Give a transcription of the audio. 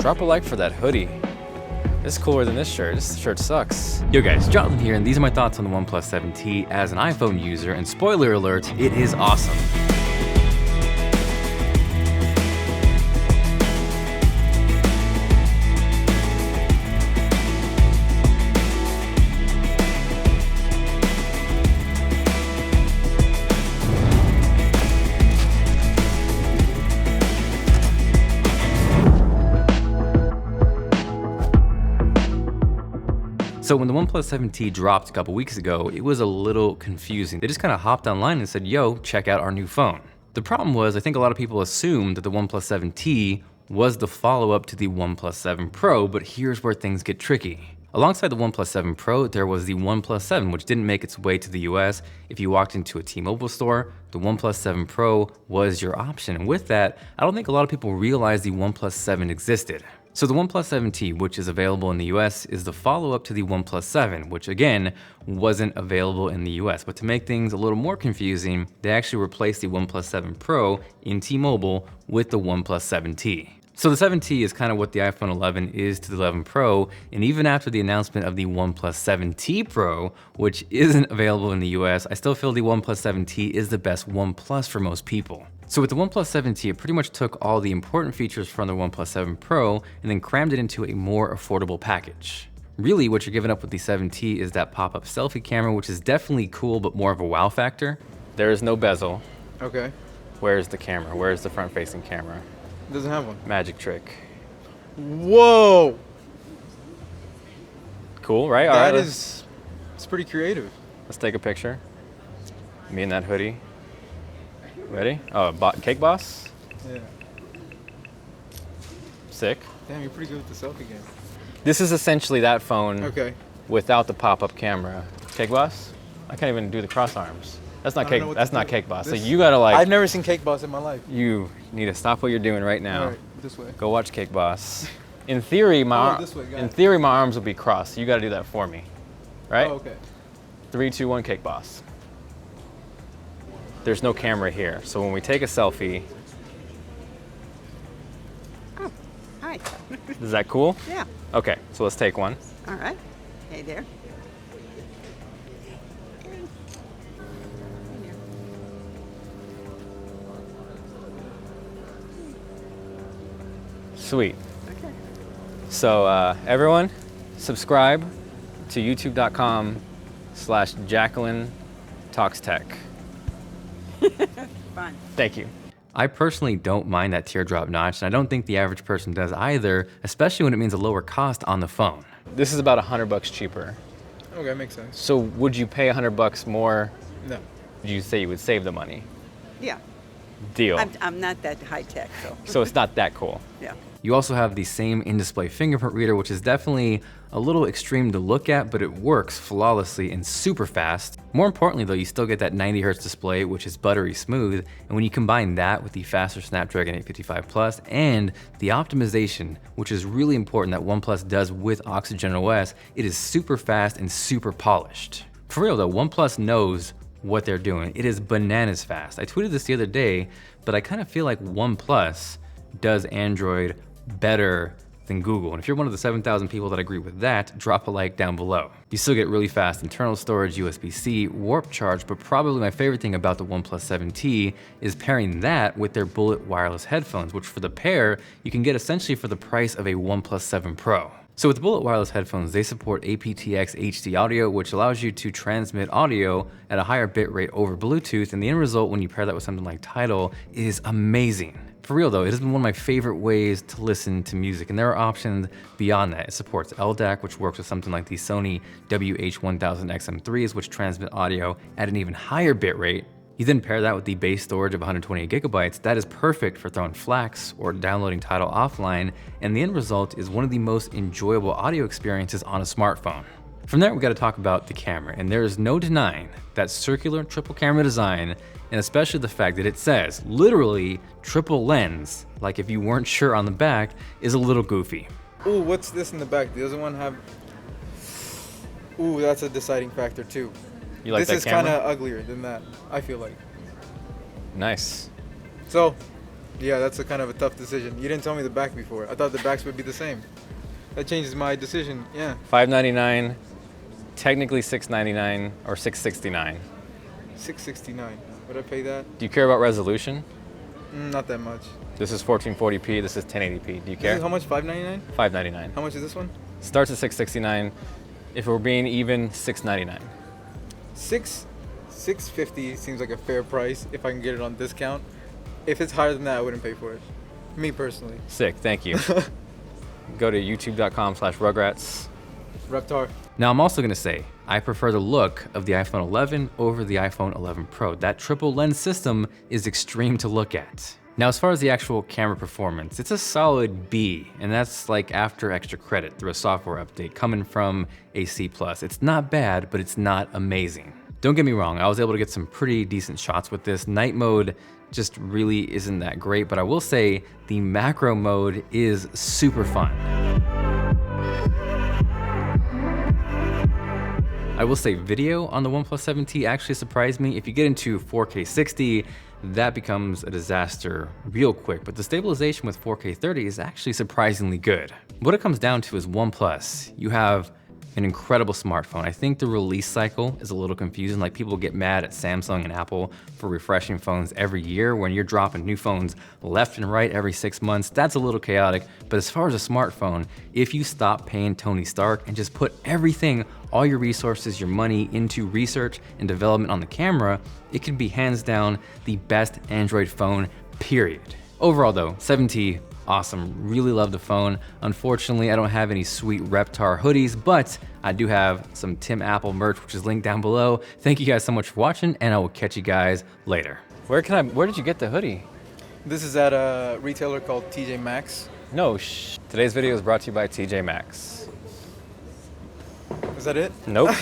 Drop a like for that hoodie. This is cooler than this shirt. This shirt sucks. Yo guys, Jonathan here, and these are my thoughts on the OnePlus 7T as an iPhone user, and spoiler alert, it is awesome. So when the OnePlus 7T dropped a couple weeks ago, it was a little confusing. They just kind of hopped online and said, yo, check out our new phone. The problem was, I think a lot of people assumed that the OnePlus 7T was the follow-up to the OnePlus 7 Pro, but here's where things get tricky. Alongside the OnePlus 7 Pro, there was the OnePlus 7, which didn't make its way to the US. If you walked into a T-Mobile store, the OnePlus 7 Pro was your option. And with that, I don't think a lot of people realized the OnePlus 7 existed. So the OnePlus 7T, which is available in the US, is the follow-up to the OnePlus 7, which again, wasn't available in the US. But to make things a little more confusing, they actually replaced the OnePlus 7 Pro in T-Mobile with the OnePlus 7T. So the 7T is kind of what the iPhone 11 is to the 11 Pro, and even after the announcement of the OnePlus 7T Pro, which isn't available in the US, I still feel the OnePlus 7T is the best OnePlus for most people. So with the OnePlus 7T, it pretty much took all the important features from the OnePlus 7 Pro and then crammed it into a more affordable package. Really, what you're giving up with the 7T is that pop-up selfie camera, which is definitely cool, but more of a wow factor. There is no bezel. Okay. Where's the camera? Where's the front-facing camera? It doesn't have one. Magic trick. Whoa! Cool, right? That is, it's pretty creative. Let's take a picture. Me in that hoodie. Ready? Oh, Cake Boss? Yeah. Sick. Damn, you're pretty good with the selfie game. This is essentially that phone without the pop-up camera. Cake Boss? I can't even do the cross arms. That's not Cake. That's not Cake Boss. So you gotta like. I've never seen Cake Boss in my life. You need to stop what you're doing right now. All right, this way. Go watch Cake Boss. In theory, my arms will be crossed. So you gotta do that for me, right? Oh, okay. 3, 2, 1, Cake Boss. There's no camera here, so when we take a selfie. Oh, hi. Is that cool? Yeah. Okay, so let's take one. All right. Hey there. Sweet. Okay. So everyone, subscribe to youtube.com/Jacqueline Talks Tech. Fun. Thank you. I personally don't mind that teardrop notch, and I don't think the average person does either, especially when it means a lower cost on the phone. This is about $100 cheaper. Okay, makes sense. So would you pay $100 more? No. Would you say you would save the money? Yeah. Deal. I'm not that high tech, so. So it's not that cool. Yeah. You also have the same in-display fingerprint reader, which is definitely a little extreme to look at, but it works flawlessly and super fast. More importantly though, you still get that 90 Hz display, which is buttery smooth. And when you combine that with the faster Snapdragon 855 Plus and the optimization, which is really important that OnePlus does with Oxygen OS, it is super fast and super polished. For real though, OnePlus knows what they're doing. It is bananas fast. I tweeted this the other day, but I kind of feel like OnePlus does Android better than Google. And if you're one of the 7,000 people that agree with that, drop a like down below. You still get really fast internal storage, USB-C, warp charge, but probably my favorite thing about the OnePlus 7T is pairing that with their Bullet wireless headphones, which for the pair, you can get essentially for the price of a OnePlus 7 Pro. So with the Bullet wireless headphones, they support aptX HD audio, which allows you to transmit audio at a higher bitrate over Bluetooth, and the end result when you pair that with something like Tidal is amazing. For real though, it has been one of my favorite ways to listen to music, and there are options beyond that. It supports LDAC, which works with something like the Sony WH-1000XM3s, which transmit audio at an even higher bitrate. You then pair that with the base storage of 128 gigabytes. That is perfect for throwing Flax or downloading Tidal offline, and the end result is one of the most enjoyable audio experiences on a smartphone. From there, we got to talk about the camera, and there is no denying that circular triple camera design, and especially the fact that it says literally triple lens, like if you weren't sure on the back, is a little goofy. Ooh, what's this in the back? Doesn't one have? Ooh, that's a deciding factor too. You like this that is camera? kind of uglier than that, I feel like. Nice. So, Yeah, that's a kind of a tough decision. You didn't tell me the back before. I thought the backs would be the same. That changes my decision. Yeah. $599, technically $699 or $669. $669. Would I pay that? Do you care about resolution? Not that much. This is 1440p, this is 1080p. Do you This care? is how much? $599? $599. How much is this one? Starts at $669. If we're being even, $699. $650 seems like a fair price if I can get it on discount. If it's higher than that, I wouldn't pay for it. Me personally. Sick, thank you. Go to youtube.com/rugrats. Reptar. Now I'm also gonna say, I prefer the look of the iPhone 11 over the iPhone 11 Pro. That triple lens system is extreme to look at. Now as far as the actual camera performance, it's a solid B, and that's like after extra credit through a software update coming from a C+. It's not bad, but it's not amazing. Don't get me wrong, I was able to get some pretty decent shots with this. Night mode just really isn't that great, but I will say the macro mode is super fun. I will say video on the OnePlus 7T actually surprised me. If you get into 4K 60, that becomes a disaster real quick, but the stabilization with 4K 30 is actually surprisingly good. What it comes down to is OnePlus. You have an incredible smartphone. I think the release cycle is a little confusing. Like, people get mad at Samsung and Apple for refreshing phones every year when you're dropping new phones left and right every 6 months. That's a little chaotic. But as far as a smartphone, if you stop paying Tony Stark and just put everything, all your resources, your money into research and development on the camera, it can be hands down the best Android phone, period. Overall though, 7T, awesome, really love the phone. Unfortunately, I don't have any sweet Reptar hoodies, but I do have some Tim Apple merch, which is linked down below. Thank you guys so much for watching, and I will catch you guys later. Where did you get the hoodie? This is at a retailer called TJ Maxx. No, Today's video is brought to you by TJ Maxx. Is that it? Nope.